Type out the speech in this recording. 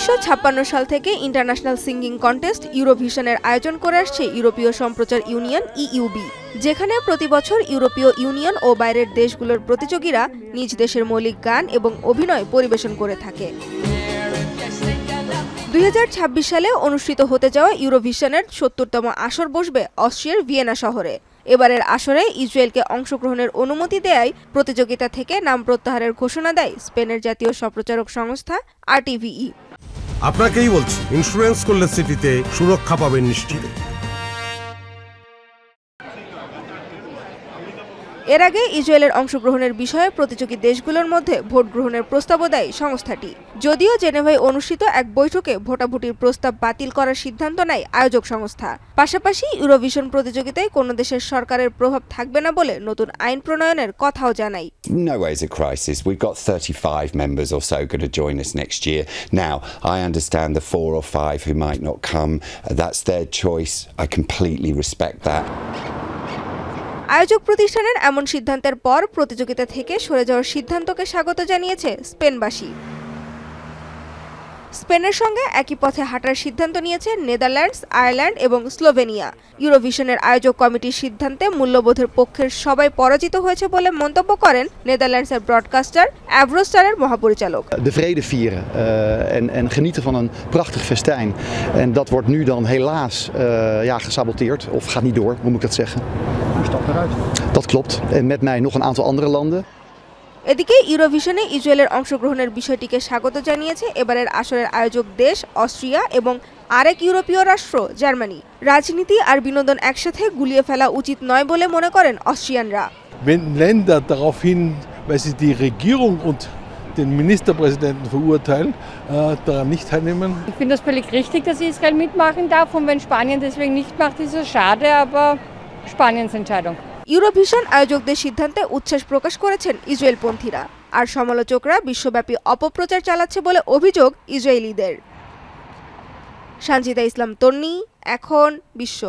1956 সাল থেকে international singing contest ইউরোভিশনের আয়োজন করে আসছে ইউরোপীয় সম্প্রচার ইউনিয়ন ইইউবি, যেখানে প্রতি বছর ইউরোপীয় ইউনিয়ন ও বাইরের দেশগুলোর প্রতিযোগীরা নিজ দেশের মৌলিক গান এবং অভিনয় পরিবেশন করে থাকে। 2026 সালে অনুষ্ঠিত হতে যাওয়া ইউরোভিশনের 70তম আসর বসবে অস্ট্রিয়ার ভিয়েনা শহরে। এবারের আসরে ইসরায়েলকে অংশগ্রহণের অনুমতি দেয়ায় প্রতিযোগিতা থেকে নাম প্রত্যাহারের ঘোষণা দেয় স্পেনের জাতীয় সম্প্রচারক সংস্থা RTVE। আপনাকেই বলছি, ইন্স্যুরেন্স করলে সিটিতে সুরক্ষা পাবেন নিশ্চিত। এর আগে ইসরায়েলের অংশগ্রহণের বিষয়ে প্রতিযোগী দেশগুলোর মধ্যে ভোট গ্রহণের প্রস্তাবও দেয় সংস্থাটি। যদিও জেনেভায় অনুষ্ঠিত এক বৈঠকে ভোটাভুটির প্রস্তাব বাতিল করার সিদ্ধান্ত নেয় আয়োজক সংস্থা। পাশাপাশি ইউরোভিশন প্রতিযোগিতায় কোনো দেশের সরকারের প্রভাব থাকবে না বলে নতুন আইন প্রণয়নের কথাও জানায়। No way is a crisis. We've got 35 members or so going to join us next year. Now, I understand the 4 or 5 who might not come. That's their choice. I completely respect that. আয়োজক প্রতিষ্ঠানের এমন সিদ্ধান্তের পর প্রতিযোগিতা থেকে সরে যাওয়ার সিদ্ধান্তকে স্বাগত জানিয়েছে স্পেনবাসী। স্পেনের সঙ্গে একই পথে হাঁটার সিদ্ধান্ত নিয়েছে নেদারল্যান্ডস, আয়ারল্যান্ড এবং স্লোভেনিয়া। ইউরোভিশনের আয়োজক কমিটির সিদ্ধান্তে মূল্যবোধের পক্ষের সবাই পরাজিত হয়েছে বলে মন্তব্য করেন নেদারল্যান্ডসের ব্রডকাস্টার এভরোস্টারের মহাপরিচালক। De vrede vieren en genieten van een prachtig festijn. En dat wordt nu dan helaas gesaboteerd of gaat niet door, hoe moet ik dat zeggen? Dat klopt. En met mij nog een aantal andere landen. এদিকে ইউরোভিশনে ইসরায়েলের অংশগ্রহণের বিষয়টিকে স্বাগত জানিয়েছে এবারের আসরের আয়োজক দেশ অস্ট্রিয়া এবং আরেক ইউরোপীয় রাষ্ট্র জার্মানি। রাজনীতি আর বিনোদন একসাথে গুলিয়ে ফেলা উচিত নয় বলে মনে করেন অস্ট্রিয়ানরা। Wenn Länder daraufhin, weil sie die Regierung und den Ministerpräsidenten verurteilen, daran nicht teilnehmen. Ich finde das völlig richtig, dass Israel mitmachen darf, und wenn Spanien deswegen nicht macht, ist es schade, aber Spaniens Entscheidung. Eurovision আয়োজকদের সিদ্ধান্তে উচ্ছ্বাস প্রকাশ করেছেন ইসরায়েলপন্থীরা, আর সমালোচকরা বিশ্বব্যাপী অপপ্রচার চালাচ্ছে বলে অভিযোগ ইসরায়েলিদের। সানজিদা ইসলাম তন্নি, এখন বিশ্ব।